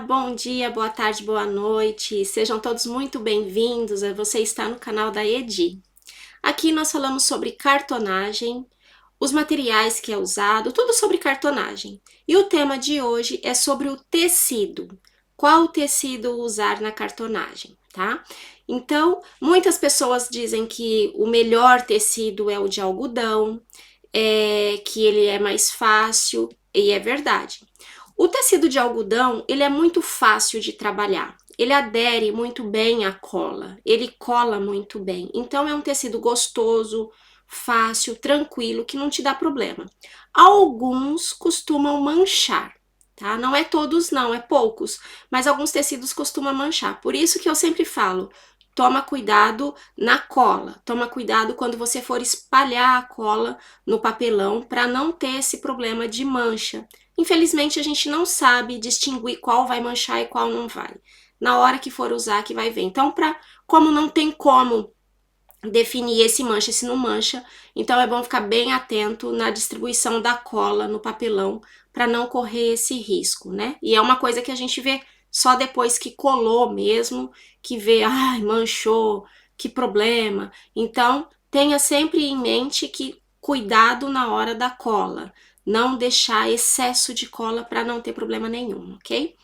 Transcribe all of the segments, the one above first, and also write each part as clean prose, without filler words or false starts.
bom dia, boa tarde, boa noite. Sejam todos muito bem-vindos. Você está no canal da Edi. Aqui nós falamos sobre cartonagem, os materiais que é usado, tudo sobre cartonagem. E o tema de hoje é sobre o tecido. Qual tecido usar na cartonagem, tá? Então, muitas pessoas dizem que o melhor tecido é o de algodão, que ele é mais fácil, e é verdade. O tecido de algodão, ele é muito fácil de trabalhar. Ele adere muito bem à cola, ele cola muito bem. Então é um tecido gostoso, fácil, tranquilo, que não te dá problema. Alguns costumam manchar, tá? Não é todos não, é poucos, mas alguns tecidos costumam manchar. Por isso que eu sempre falo, toma cuidado na cola, toma cuidado quando você for espalhar a cola no papelão para não ter esse problema de mancha. Infelizmente, a gente não sabe distinguir qual vai manchar e qual não vai. Na hora que for usar, que vai ver. Então, como não tem como definir esse mancha, esse não mancha, então é bom ficar bem atento na distribuição da cola no papelão para não correr esse risco, né? E é uma coisa que a gente vê só depois que colou mesmo, que vê, ai, manchou, que problema. Então, tenha sempre em mente que cuidado na hora da cola, não deixar excesso de cola para não ter problema nenhum, ok?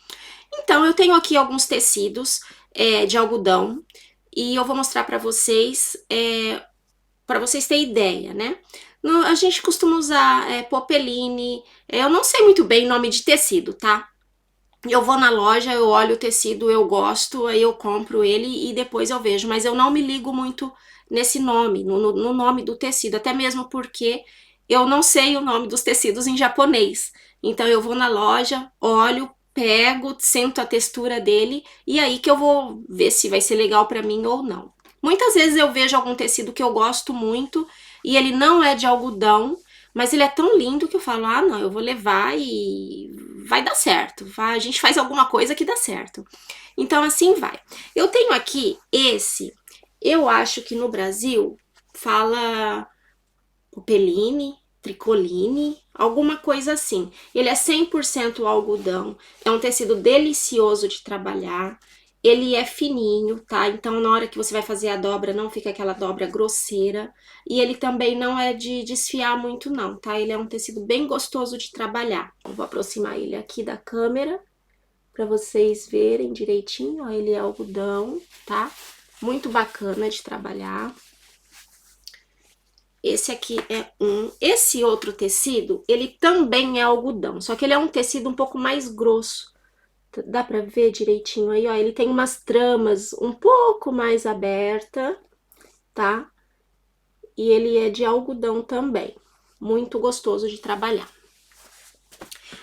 Então, eu tenho aqui alguns tecidos de algodão e eu vou mostrar para vocês terem ideia, né? A gente costuma usar popeline, eu não sei muito bem nome de tecido, tá? Eu vou na loja, eu olho o tecido, eu gosto, aí eu compro ele e depois eu vejo, mas eu não me ligo muito nesse nome, no nome do tecido, até mesmo porque eu não sei o nome dos tecidos em japonês. Então eu vou na loja, olho, pego, sinto a textura dele e aí que eu vou ver se vai ser legal para mim ou não. Muitas vezes eu vejo algum tecido que eu gosto muito e ele não é de algodão, mas ele é tão lindo que eu falo, ah, não, eu vou levar e vai dar certo. A gente faz alguma coisa que dá certo. Então, assim vai. Eu tenho aqui esse, eu acho que no Brasil fala popeline, tricoline, alguma coisa assim. Ele é 100% algodão, é um tecido delicioso de trabalhar. Ele é fininho, tá? Então, na hora que você vai fazer a dobra, não fica aquela dobra grosseira. E ele também não é de desfiar muito, não, tá? Ele é um tecido bem gostoso de trabalhar. Eu vou aproximar ele aqui da câmera para vocês verem direitinho. Ó, ele é algodão, tá? Muito bacana de trabalhar. Esse aqui é um. Esse outro tecido, ele também é algodão, só que ele é um tecido um pouco mais grosso. Dá pra ver direitinho aí, ó, ele tem umas tramas um pouco mais aberta, tá? E ele é de algodão também, muito gostoso de trabalhar.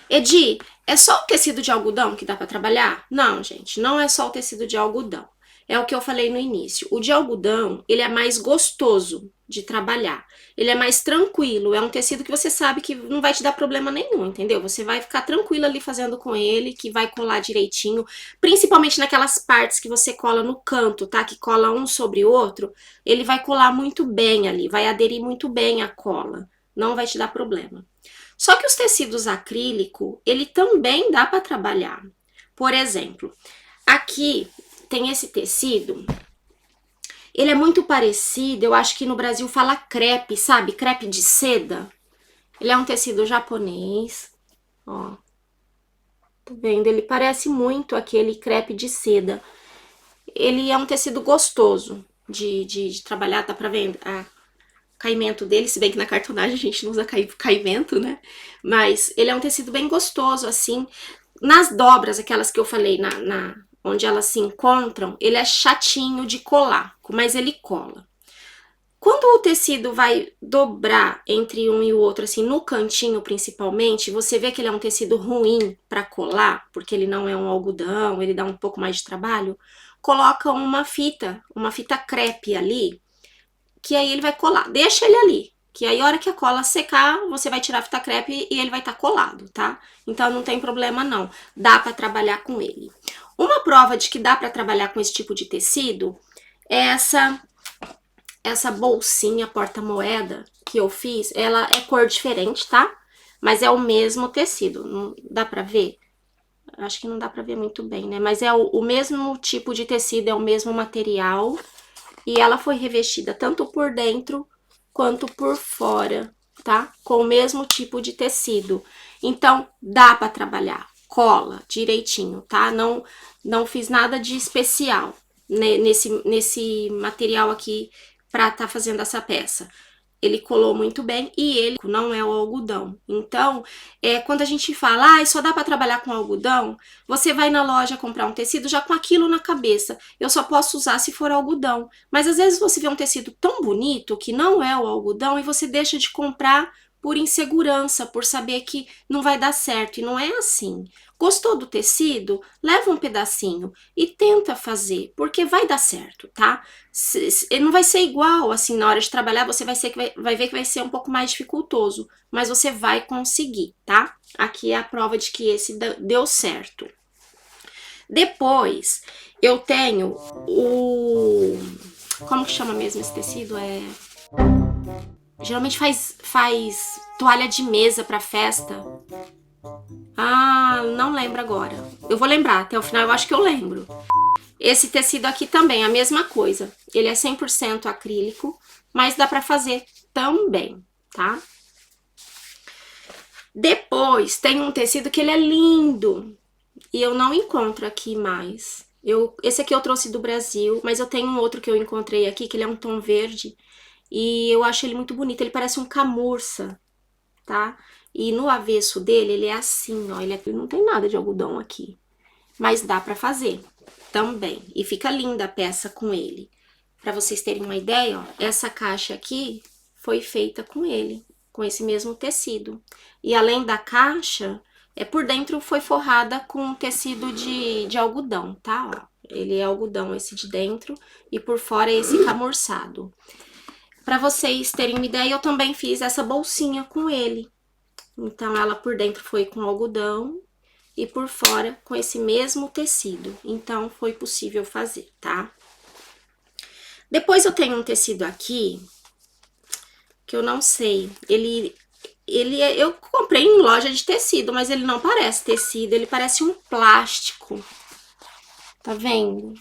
Edi, é só o tecido de algodão que dá pra trabalhar? Não, gente, não é só o tecido de algodão. É o que eu falei no início. O de algodão, ele é mais gostoso de trabalhar. Ele é mais tranquilo, é um tecido que você sabe que não vai te dar problema nenhum, entendeu? Você vai ficar tranquilo ali fazendo com ele, que vai colar direitinho, principalmente naquelas partes que você cola no canto, tá? Que cola um sobre o outro, ele vai colar muito bem ali, vai aderir muito bem à cola, não vai te dar problema. Só que os tecidos acrílico, ele também dá para trabalhar. Por exemplo, aqui tem esse tecido, ele é muito parecido, eu acho que no Brasil fala crepe, sabe? Crepe de seda. Ele é um tecido japonês, ó. Tá vendo? Ele parece muito aquele crepe de seda. Ele é um tecido gostoso de trabalhar, tá pra ver a caimento dele, se bem que na cartonagem a gente não usa caimento, né? Mas ele é um tecido bem gostoso, assim. Nas dobras, aquelas que eu falei, onde elas se encontram, ele é chatinho de colar, mas ele cola. Quando o tecido vai dobrar entre um e o outro, assim, no cantinho principalmente, você vê que ele é um tecido ruim para colar, porque ele não é um algodão, ele dá um pouco mais de trabalho, coloca uma fita crepe ali, que aí ele vai colar. Deixa ele ali, que aí a hora que a cola secar, você vai tirar a fita crepe e ele vai estar colado, tá? Então não tem problema não, dá para trabalhar com ele. Uma prova de que dá para trabalhar com esse tipo de tecido é essa bolsinha porta-moeda que eu fiz. Ela é cor diferente, tá? Mas é o mesmo tecido, não dá pra ver? acho que não dá pra ver muito bem, né? Mas é o mesmo tipo de tecido, é o mesmo material. E ela foi revestida tanto por dentro quanto por fora, tá? Com o mesmo tipo de tecido. Então, dá pra trabalhar. Cola direitinho, tá? Não fiz nada de especial nesse material aqui pra tá fazendo essa peça. Ele colou muito bem e ele não é o algodão. Então, quando a gente fala, só dá para trabalhar com algodão, você vai na loja comprar um tecido já com aquilo na cabeça. Eu só posso usar se for algodão. Mas às vezes você vê um tecido tão bonito que não é o algodão e você deixa de comprar por insegurança, por saber que não vai dar certo. E não é assim. Gostou do tecido? Leva um pedacinho e tenta fazer, porque vai dar certo, tá? Ele não vai ser igual, assim, na hora de trabalhar, você vai ver que vai ser um pouco mais dificultoso, mas você vai conseguir, tá? Aqui é a prova de que esse deu certo. Depois, eu tenho como que chama mesmo esse tecido? Geralmente faz toalha de mesa pra festa. Não lembro agora. Eu vou lembrar, até o final eu acho que eu lembro. Esse tecido aqui também, a mesma coisa. Ele é 100% acrílico, mas dá pra fazer também, tá? Depois, tem um tecido que ele é lindo. E eu não encontro aqui mais. Esse aqui eu trouxe do Brasil, mas eu tenho um outro que eu encontrei aqui, que ele é um tom verde. E eu acho ele muito bonito. Ele parece um camurça, tá? E no avesso dele, ele é assim, ó. Ele não tem nada de algodão aqui. Mas dá pra fazer também. E fica linda a peça com ele. Pra vocês terem uma ideia, ó, essa caixa aqui foi feita com ele, com esse mesmo tecido. E além da caixa, por dentro foi forrada com tecido de algodão, tá? Ó, ele é algodão esse de dentro e por fora é esse camurçado. Pra vocês terem uma ideia, eu também fiz essa bolsinha com ele. Então, ela por dentro foi com algodão e por fora com esse mesmo tecido. Então, foi possível fazer, tá? Depois eu tenho um tecido aqui, que eu não sei, eu comprei em loja de tecido, mas ele não parece tecido, ele parece um plástico. Tá vendo?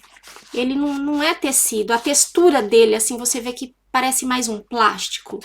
Ele não é tecido, a textura dele, assim, você vê que parece mais um plástico.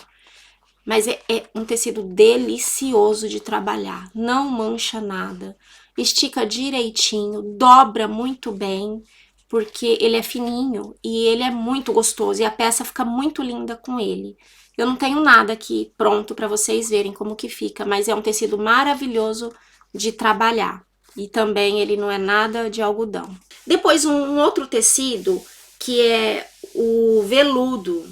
Mas é um tecido delicioso de trabalhar, não mancha nada, estica direitinho, dobra muito bem, porque ele é fininho e ele é muito gostoso e a peça fica muito linda com ele. Eu não tenho nada aqui pronto para vocês verem como que fica, mas é um tecido maravilhoso de trabalhar. E também ele não é nada de algodão. Depois um outro tecido que é o veludo.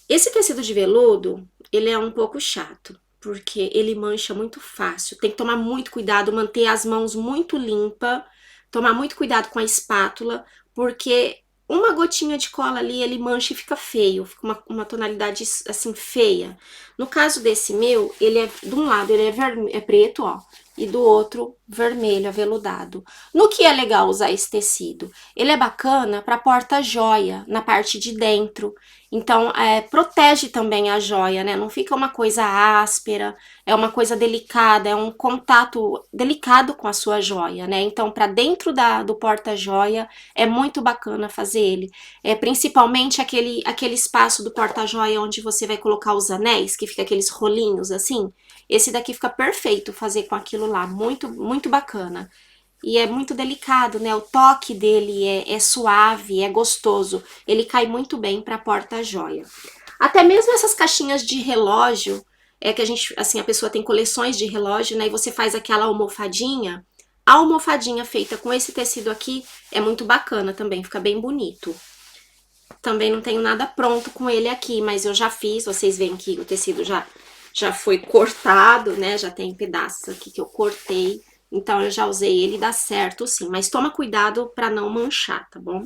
Esse tecido de veludo, ele é um pouco chato, porque ele mancha muito fácil. Tem que tomar muito cuidado, manter as mãos muito limpas, tomar muito cuidado com a espátula, porque uma gotinha de cola ali, ele mancha e fica feio, fica uma tonalidade assim feia. No caso desse meu, ele de um lado ele é preto, ó, e do outro vermelho, aveludado. No que é legal usar esse tecido? Ele é bacana para porta-joia, na parte de dentro. Então, protege também a joia, né? Não fica uma coisa áspera, é uma coisa delicada, é um contato delicado com a sua joia, né? Então, para dentro do porta-joia, é muito bacana fazer ele. Principalmente aquele espaço do porta-joia onde você vai colocar os anéis, que fica aqueles rolinhos assim. Esse daqui fica perfeito fazer com aquilo lá, muito, muito bacana. E é muito delicado, né? O toque dele é suave, é gostoso. Ele cai muito bem para porta-joia. Até mesmo essas caixinhas de relógio, que a gente, assim, a pessoa tem coleções de relógio, né? E você faz aquela almofadinha. A almofadinha feita com esse tecido aqui é muito bacana também, fica bem bonito. Também não tenho nada pronto com ele aqui, mas eu já fiz. Vocês veem que o tecido já foi cortado, né? Já tem pedaços aqui que eu cortei. Então, eu já usei ele e dá certo sim, mas toma cuidado para não manchar, tá bom?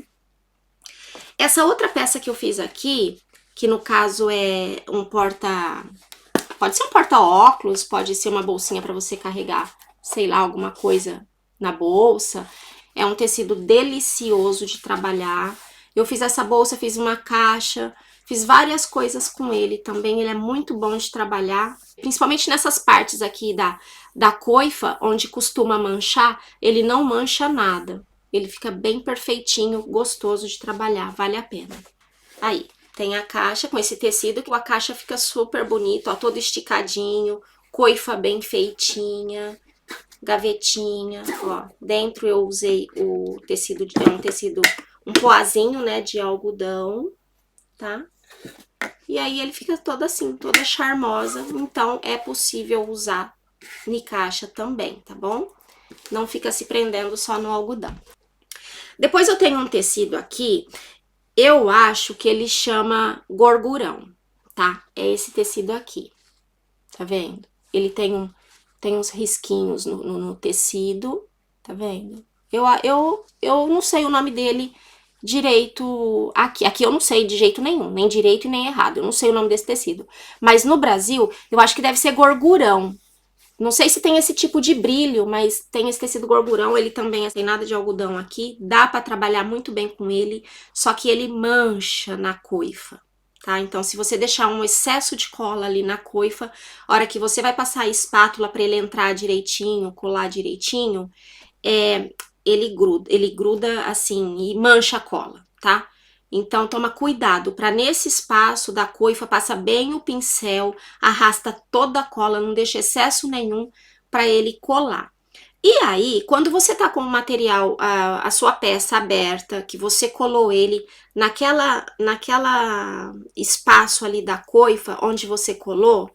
Essa outra peça que eu fiz aqui, que no caso é um pode ser um porta-óculos, pode ser uma bolsinha para você carregar, sei lá, alguma coisa na bolsa. É um tecido delicioso de trabalhar. Eu fiz essa bolsa, fiz uma caixa, Fiz várias coisas com ele também, ele é muito bom de trabalhar, principalmente nessas partes aqui da coifa, onde costuma manchar, ele não mancha nada. Ele fica bem perfeitinho, gostoso de trabalhar, vale a pena. Aí, tem a caixa com esse tecido, que a caixa fica super bonita, ó, todo esticadinho, coifa bem feitinha, gavetinha, ó. Dentro eu usei o tecido, um poazinho, né, de algodão, tá? E aí ele fica todo assim, toda charmosa, então é possível usar em caixa também, tá bom? Não fica se prendendo só no algodão. Depois eu tenho um tecido aqui, eu acho que ele chama gorgurão, tá? É esse tecido aqui, tá vendo? Ele tem uns risquinhos no tecido, tá vendo? Eu não sei o nome dele direito aqui. Aqui eu não sei de jeito nenhum, nem direito e nem errado. Eu não sei o nome desse tecido. Mas no Brasil, eu acho que deve ser gorgurão. Não sei se tem esse tipo de brilho, mas tem esse tecido gorgurão, ele também tem nada de algodão aqui, dá para trabalhar muito bem com ele, só que ele mancha na coifa, tá? Então, se você deixar um excesso de cola ali na coifa, a hora que você vai passar a espátula para ele entrar direitinho, colar direitinho, ele gruda assim e mancha a cola, tá? Então, toma cuidado para nesse espaço da coifa, passa bem o pincel, arrasta toda a cola, não deixa excesso nenhum para ele colar. E aí, quando você tá com o material, a sua peça aberta, que você colou ele naquela espaço ali da coifa, onde você colou,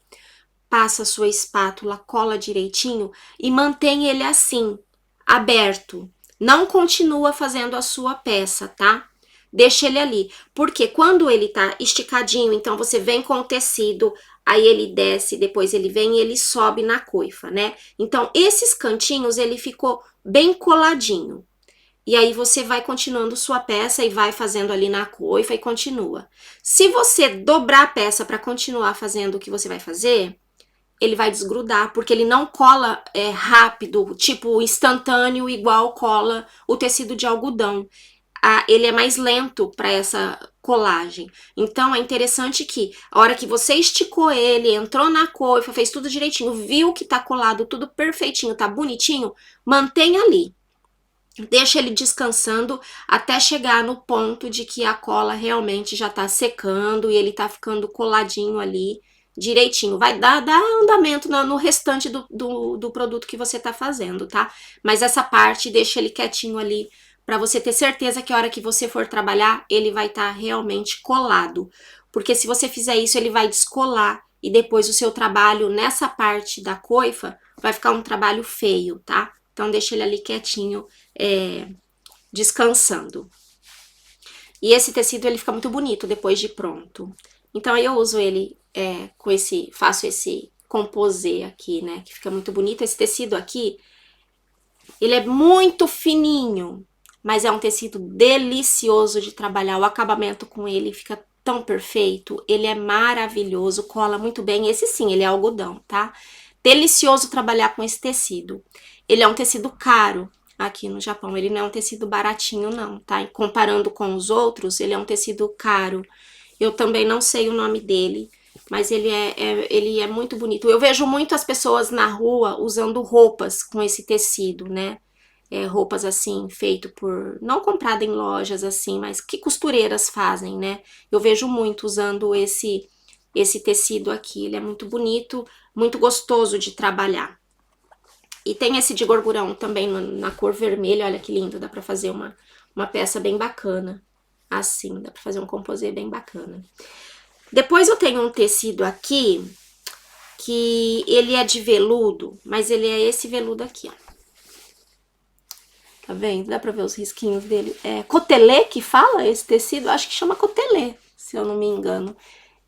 passa a sua espátula, cola direitinho e mantém ele assim, aberto. Não continua fazendo a sua peça, tá? Deixa ele ali, porque quando ele tá esticadinho, então você vem com o tecido, aí ele desce, depois ele vem e ele sobe na coifa, né? Então, esses cantinhos, ele ficou bem coladinho. E aí você vai continuando sua peça e vai fazendo ali na coifa e continua. Se você dobrar a peça para continuar fazendo o que você vai fazer, ele vai desgrudar, porque ele não cola rápido, tipo instantâneo, igual cola o tecido de algodão. Ele é mais lento para essa colagem. Então, é interessante que a hora que você esticou ele, entrou na coifa, fez tudo direitinho, viu que tá colado tudo perfeitinho, tá bonitinho, mantenha ali. Deixa ele descansando até chegar no ponto de que a cola realmente já tá secando e ele tá ficando coladinho ali direitinho. Vai dar andamento no restante do produto que você tá fazendo, tá? Mas essa parte deixa ele quietinho ali para você ter certeza que a hora que você for trabalhar, ele vai estar realmente colado. Porque se você fizer isso, ele vai descolar e depois o seu trabalho nessa parte da coifa vai ficar um trabalho feio, tá? Então deixa ele ali quietinho, descansando. E esse tecido ele fica muito bonito depois de pronto. Então aí eu uso ele faço esse composê aqui, né? Que fica muito bonito. Esse tecido aqui, ele é muito fininho, mas é um tecido delicioso de trabalhar. O acabamento com ele fica tão perfeito, ele é maravilhoso, cola muito bem. Esse sim, ele é algodão, tá? Delicioso trabalhar com esse tecido. Ele é um tecido caro aqui no Japão, ele não é um tecido baratinho não, tá? E comparando com os outros, ele é um tecido caro. Eu também não sei o nome dele, mas ele é muito bonito. Eu vejo muito as pessoas na rua usando roupas com esse tecido, né? Roupas assim, feito por... não comprado em lojas assim, mas que costureiras fazem, né? Eu vejo muito usando esse tecido aqui. Ele é muito bonito, muito gostoso de trabalhar. E tem esse de gorgurão também na cor vermelha, olha que lindo, dá pra fazer uma peça bem bacana. Assim, dá pra fazer um composê bem bacana. Depois eu tenho um tecido aqui, que ele é de veludo, mas ele é esse veludo aqui, ó. Tá vendo? Dá pra ver os risquinhos dele. É cotelê que fala esse tecido? Acho que chama cotelê, se eu não me engano.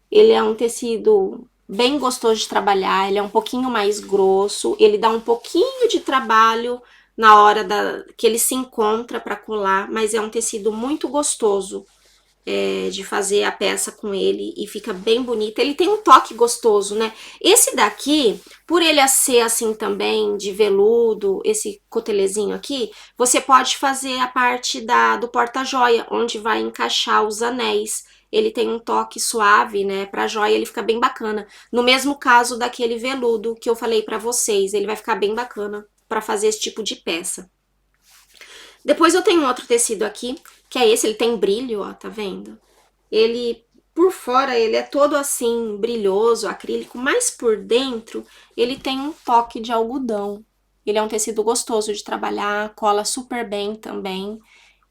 Ele é um tecido bem gostoso de trabalhar, ele é um pouquinho mais grosso, ele dá um pouquinho de trabalho na hora que ele se encontra para colar, mas é um tecido muito gostoso de fazer a peça com ele e fica bem bonito. Ele tem um toque gostoso, né? Esse daqui, por ele ser assim também de veludo, esse cotelezinho aqui, você pode fazer a parte do porta-joia, onde vai encaixar os anéis. ele tem um toque suave, né, pra joia, ele fica bem bacana. No mesmo caso daquele veludo que eu falei pra vocês, ele vai ficar bem bacana pra fazer esse tipo de peça. Depois eu tenho outro tecido aqui, que é esse, ele tem brilho, ó, tá vendo? Ele, por fora, ele é todo assim, brilhoso, acrílico, mas por dentro, ele tem um toque de algodão. Ele é um tecido gostoso de trabalhar, cola super bem também,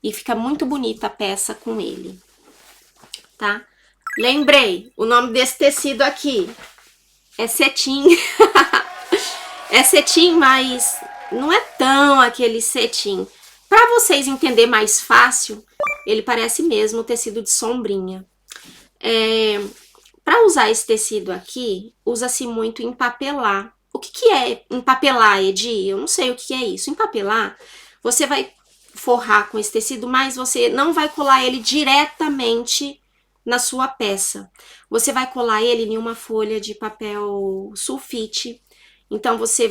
e fica muito bonita a peça com ele, tá? Lembrei, o nome desse tecido aqui é cetim. É cetim, mas não é tão aquele cetim. Para vocês entenderem mais fácil, ele parece mesmo o tecido de sombrinha. Para usar esse tecido aqui, usa-se muito empapelar. O que é empapelar, Edi? Eu não sei o que é isso. Empapelar, você vai forrar com esse tecido, mas você não vai colar ele diretamente na sua peça. Você vai colar ele em uma folha de papel sulfite. Então você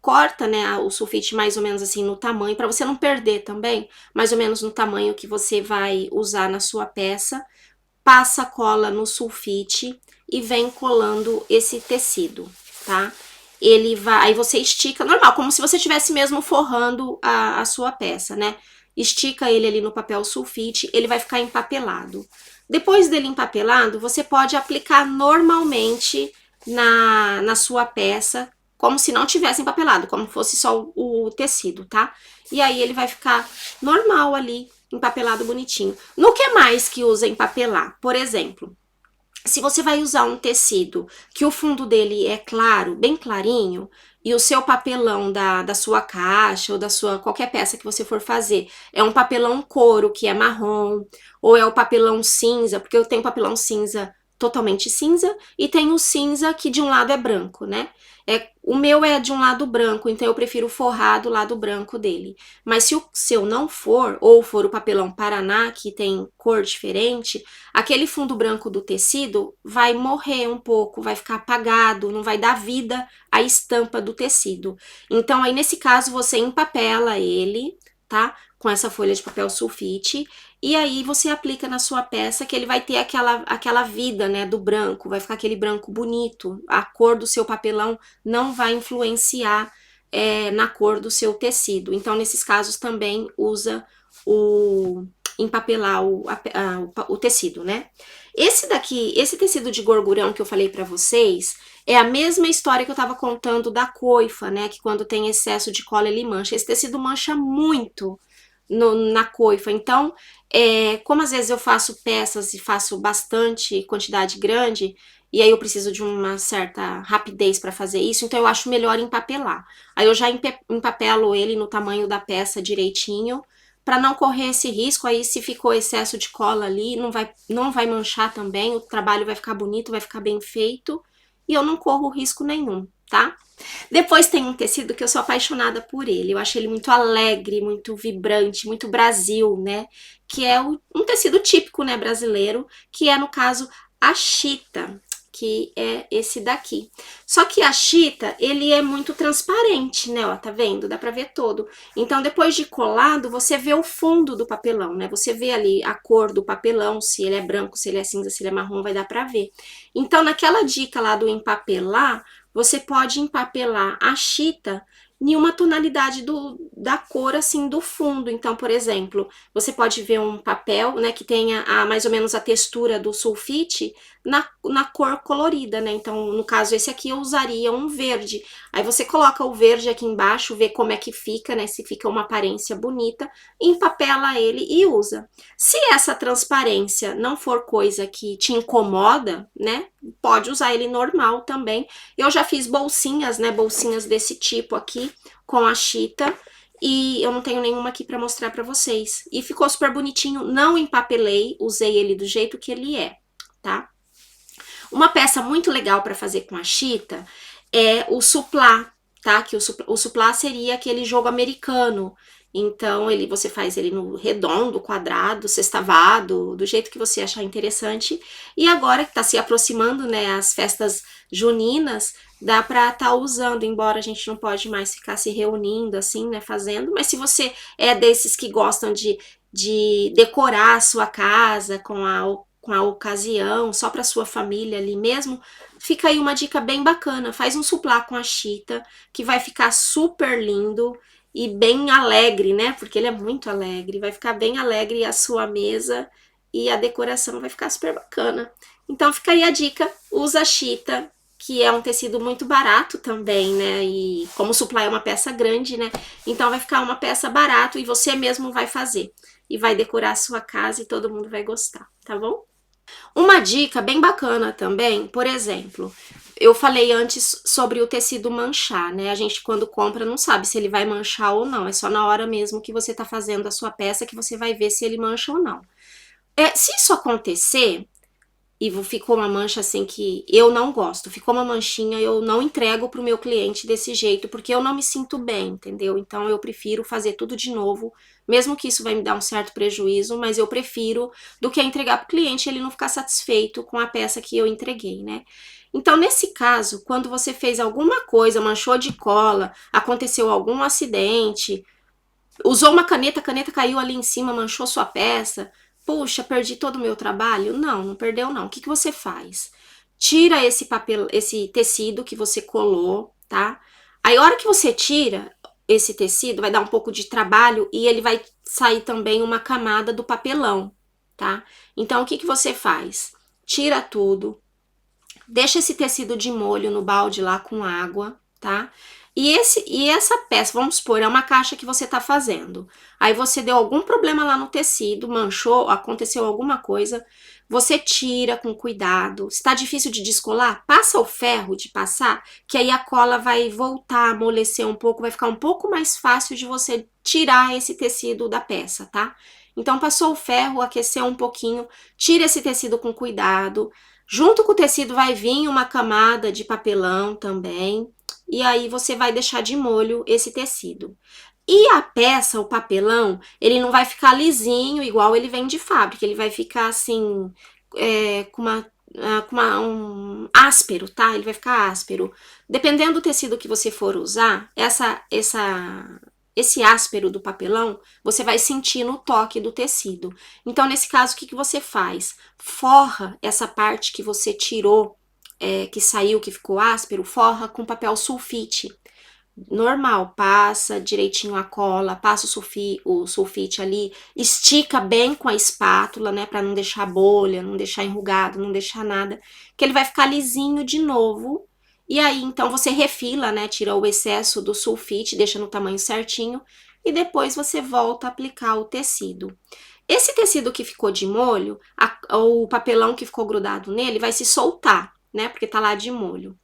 corta, né, o sulfite mais ou menos assim no tamanho, para você não perder também, mais ou menos no tamanho que você vai usar na sua peça. Passa cola no sulfite e vem colando esse tecido, tá? Ele vai, aí você estica, normal, como se você estivesse mesmo forrando a sua peça, né? Estica ele ali no papel sulfite, ele vai ficar empapelado. Depois dele empapelado, você pode aplicar normalmente na sua peça, como se não tivesse empapelado, como fosse só o tecido, tá? E aí ele vai ficar normal ali, empapelado bonitinho. No que mais que usa empapelar? Por exemplo, se você vai usar um tecido que o fundo dele é claro, bem clarinho, e o seu papelão da sua caixa ou da sua qualquer peça que você for fazer é um papelão couro que é marrom, ou é o papelão cinza, porque eu tenho papelão cinza totalmente cinza e tem o cinza que de um lado é branco, né? O meu é de um lado branco, então eu prefiro forrar do lado branco dele. Mas se o seu não for, ou for o papelão Paraná, que tem cor diferente, aquele fundo branco do tecido vai morrer um pouco, vai ficar apagado, não vai dar vida à estampa do tecido. Então, aí nesse caso, você empapela ele, tá? Com essa folha de papel sulfite, e aí você aplica na sua peça que ele vai ter aquela vida, né, do branco, vai ficar aquele branco bonito. A cor do seu papelão não vai influenciar na cor do seu tecido. Então, nesses casos também usa o empapelar o tecido, né? Esse daqui, esse tecido de gorgurão que eu falei pra vocês, é a mesma história que eu tava contando da coifa, né? Que quando tem excesso de cola ele mancha. Esse tecido mancha muito na coifa. Então, como às vezes eu faço peças e faço bastante quantidade grande, e aí eu preciso de uma certa rapidez para fazer isso, então eu acho melhor empapelar. Aí eu já empapelo ele no tamanho da peça direitinho, para não correr esse risco. Aí se ficou excesso de cola ali, não vai manchar também, o trabalho vai ficar bonito, vai ficar bem feito, e eu não corro risco nenhum, tá? Depois tem um tecido que eu sou apaixonada por ele, eu acho ele muito alegre, muito vibrante, muito Brasil, né? Que é um tecido típico, né, brasileiro, que é, no caso, a chita, que é esse daqui. Só que a chita, ele é muito transparente, né, ó, tá vendo? Dá pra ver todo. Então, depois de colado, você vê o fundo do papelão, né? Você vê ali a cor do papelão, se ele é branco, se ele é cinza, se ele é marrom, vai dar pra ver. Então, naquela dica lá do empapelar, você pode empapelar a chita em uma tonalidade da cor, assim, do fundo. Então, por exemplo, você pode ver um papel, né, que tenha mais ou menos a textura do sulfite na cor colorida, né? Então, no caso, esse aqui eu usaria um verde. Aí você coloca o verde aqui embaixo, vê como é que fica, né? Se fica uma aparência bonita, empapela ele e usa. Se essa transparência não for coisa que te incomoda, né? Pode usar ele normal também. Eu já fiz bolsinhas, né? Bolsinhas desse tipo aqui, com a chita, e eu não tenho nenhuma aqui pra mostrar pra vocês. E ficou super bonitinho, não empapelei, usei ele do jeito que ele é, tá? Uma peça muito legal pra fazer com a chita é o suplá, tá? Que o suplá seria aquele jogo americano. Então, você faz ele no redondo, quadrado, sextavado, do jeito que você achar interessante. E agora que tá se aproximando, né, as festas juninas, dá pra tá usando, embora a gente não pode mais ficar se reunindo assim, né, fazendo. Mas se você é desses que gostam de decorar a sua casa com com a ocasião, só para sua família ali mesmo, fica aí uma dica bem bacana. Faz um suplá com a chita, que vai ficar super lindo e bem alegre, né? Porque ele é muito alegre, vai ficar bem alegre a sua mesa e a decoração vai ficar super bacana. Então fica aí a dica, usa a chita, que é um tecido muito barato também, né? E como o suplá é uma peça grande, né? Então vai ficar uma peça barato e você mesmo vai fazer. E vai decorar a sua casa e todo mundo vai gostar, tá bom? Uma dica bem bacana também, por exemplo, eu falei antes sobre o tecido manchar, né? A gente quando compra não sabe se ele vai manchar ou não, é só na hora mesmo que você tá fazendo a sua peça que você vai ver se ele mancha ou não. Se isso acontecer, e ficou uma mancha assim que eu não gosto, ficou uma manchinha, eu não entrego pro meu cliente desse jeito, porque eu não me sinto bem, entendeu? Então eu prefiro fazer tudo de novo, mesmo que isso vai me dar um certo prejuízo, mas eu prefiro do que entregar pro cliente e ele não ficar satisfeito com a peça que eu entreguei, né? Então, nesse caso, quando você fez alguma coisa, manchou de cola, aconteceu algum acidente, usou uma caneta, a caneta caiu ali em cima, manchou sua peça. Puxa, perdi todo o meu trabalho? Não, não perdeu não. O que você faz? Tira esse papel, esse tecido que você colou, tá? Aí, a hora que você tira esse tecido, vai dar um pouco de trabalho e ele vai sair também uma camada do papelão, tá? Então, o que você faz? Tira tudo, deixa esse tecido de molho no balde lá com água, tá? E essa peça, vamos supor, é uma caixa que você tá fazendo. Aí você deu algum problema lá no tecido, manchou, aconteceu alguma coisa, você tira com cuidado. Se tá difícil de descolar, passa o ferro de passar, que aí a cola vai voltar a amolecer um pouco, vai ficar um pouco mais fácil de você tirar esse tecido da peça, tá? Então passou o ferro, aqueceu um pouquinho, tira esse tecido com cuidado. Junto com o tecido vai vir uma camada de papelão também, e aí você vai deixar de molho esse tecido. E a peça, o papelão, ele não vai ficar lisinho igual ele vem de fábrica, ele vai ficar assim, com um áspero, tá? Ele vai ficar áspero. Dependendo do tecido que você for usar, esse áspero do papelão, você vai sentir no toque do tecido. Então, nesse caso, o que você faz? Forra essa parte que você tirou, que saiu, que ficou áspero, forra com papel sulfite. Normal, passa direitinho a cola, passa o sulfite ali, estica bem com a espátula, né, para não deixar bolha, não deixar enrugado, não deixar nada, que ele vai ficar lisinho de novo. E aí, então, você refila, né, tira o excesso do sulfite, deixa no tamanho certinho, e depois você volta a aplicar o tecido. Esse tecido que ficou de molho, o papelão que ficou grudado nele, vai se soltar, né, porque tá lá de molho.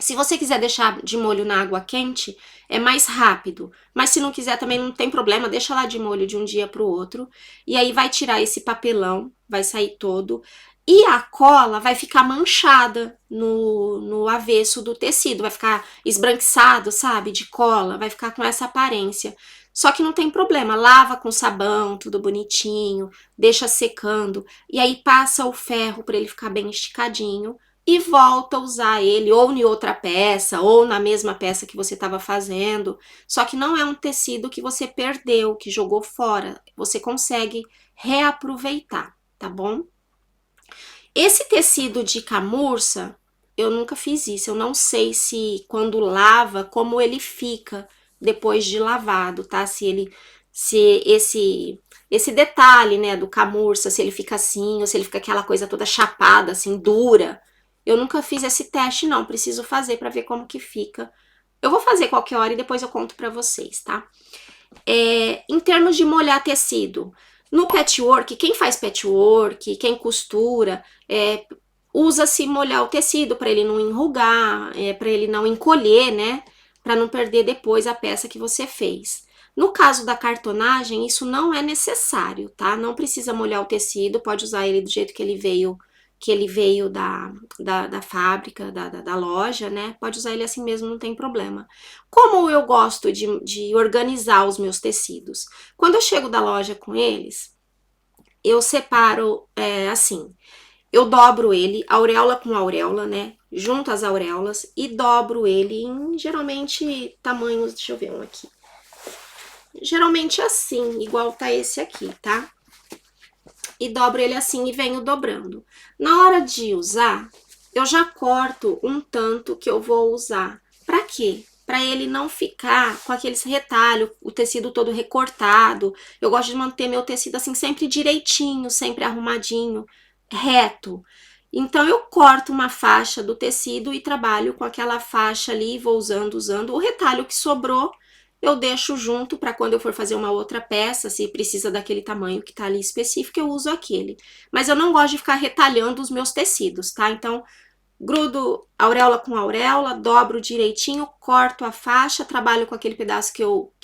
Se você quiser deixar de molho na água quente, é mais rápido. Mas se não quiser também não tem problema, deixa lá de molho de um dia para o outro. E aí vai tirar esse papelão, vai sair todo. E a cola vai ficar manchada no avesso do tecido, vai ficar esbranquiçado, sabe, de cola, vai ficar com essa aparência. Só que não tem problema, lava com sabão, tudo bonitinho, deixa secando. E aí passa o ferro para ele ficar bem esticadinho e volta a usar ele ou em outra peça ou na mesma peça que você estava fazendo. Só que não é um tecido que você perdeu, que jogou fora. Você consegue reaproveitar, tá bom? Esse tecido de camurça, eu nunca fiz isso. Eu não sei se quando lava, como ele fica depois de lavado, tá? Se esse detalhe, né, do camurça, se ele fica assim, ou se ele fica aquela coisa toda chapada, assim, dura. Eu nunca fiz esse teste, não. Preciso fazer para ver como que fica. Eu vou fazer qualquer hora e depois eu conto para vocês, tá? Em termos de molhar tecido, no patchwork, quem faz patchwork, quem costura, usa-se molhar o tecido para ele não enrugar, para ele não encolher, né? Para não perder depois a peça que você fez. No caso da cartonagem, isso não é necessário, tá? Não precisa molhar o tecido, pode usar ele do jeito que ele veio da fábrica, da loja, né? Pode usar ele assim mesmo, não tem problema. Como eu gosto de organizar os meus tecidos? Quando eu chego da loja com eles, eu separo assim. Eu dobro ele, auréola com auréola, né? Junto as auréolas e dobro ele em geralmente tamanhos, deixa eu ver um aqui. Geralmente assim, igual tá esse aqui, tá? e dobro ele assim e venho dobrando. Na hora de usar, eu já corto um tanto que eu vou usar. Pra quê? Pra ele não ficar com aqueles retalhos, o tecido todo recortado. Eu gosto de manter meu tecido assim sempre direitinho, sempre arrumadinho, reto. Então eu corto uma faixa do tecido e trabalho com aquela faixa ali, vou usando. O retalho que sobrou, eu deixo junto para quando eu for fazer uma outra peça, se precisa daquele tamanho que tá ali específico, eu uso aquele. Mas eu não gosto de ficar retalhando os meus tecidos, tá? Então, grudo auréola com auréola, dobro direitinho, corto a faixa, trabalho com aquele pedaço que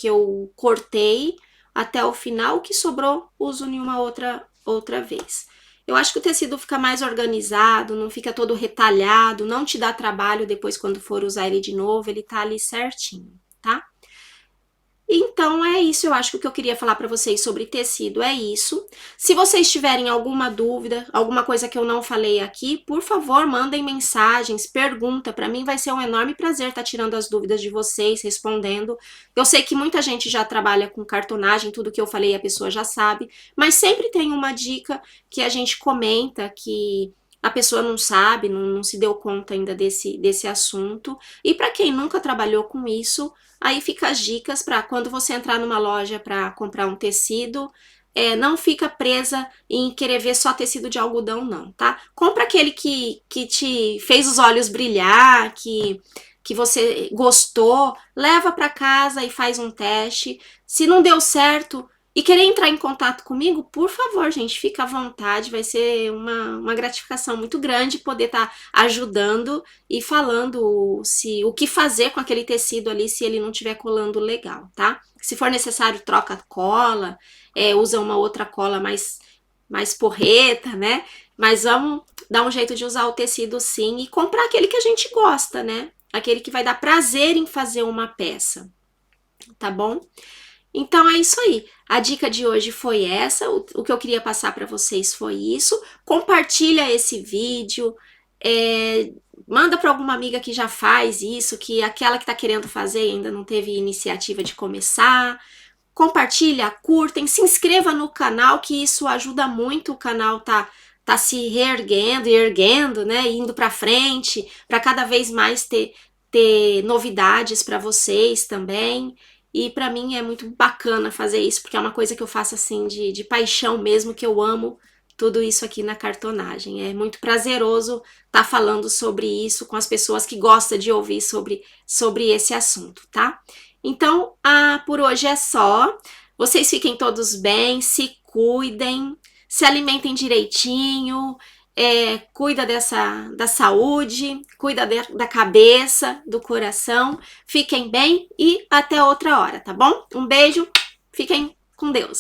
eu cortei até o final, o que sobrou uso em uma outra vez. Eu acho que o tecido fica mais organizado, não fica todo retalhado, não te dá trabalho depois quando for usar ele de novo, ele tá ali certinho, tá? Então é isso, eu acho que o que eu queria falar para vocês sobre tecido é isso. Se vocês tiverem alguma dúvida, alguma coisa que eu não falei aqui, por favor, mandem mensagens, pergunta. Para mim vai ser um enorme prazer estar tirando as dúvidas de vocês, respondendo. Eu sei que muita gente já trabalha com cartonagem, tudo que eu falei a pessoa já sabe, mas sempre tem uma dica que a gente comenta que a pessoa não sabe, não se deu conta ainda desse assunto. E para quem nunca trabalhou com isso, aí fica as dicas para quando você entrar numa loja para comprar um tecido, não fica presa em querer ver só tecido de algodão não, tá? Compra aquele que te fez os olhos brilhar, que você gostou, leva para casa e faz um teste. Se não deu certo e querer entrar em contato comigo, por favor, gente, fica à vontade, vai ser uma gratificação muito grande poder estar ajudando e falando o que fazer com aquele tecido ali se ele não estiver colando legal, tá? Se for necessário, troca a cola, usa uma outra cola mais porreta, né? Mas vamos dar um jeito de usar o tecido sim e comprar aquele que a gente gosta, né? Aquele que vai dar prazer em fazer uma peça, tá bom? Então é isso aí. A dica de hoje foi essa. O que eu queria passar para vocês foi isso. Compartilha esse vídeo. Manda para alguma amiga que já faz isso, que aquela que está querendo fazer ainda não teve iniciativa de começar. Compartilha, curtem, se inscreva no canal, que isso ajuda muito o canal tá se reerguendo e erguendo, né? Indo para frente, para cada vez mais ter novidades para vocês também. E para mim é muito bacana fazer isso, porque é uma coisa que eu faço assim de paixão mesmo, que eu amo tudo isso aqui na cartonagem. É muito prazeroso estar falando sobre isso com as pessoas que gostam de ouvir sobre esse assunto, tá? Então, por hoje é só. Vocês fiquem todos bem, se cuidem, se alimentem direitinho, cuida da saúde, cuida da cabeça, do coração. Fiquem bem e até outra hora, tá bom? Um beijo, fiquem com Deus.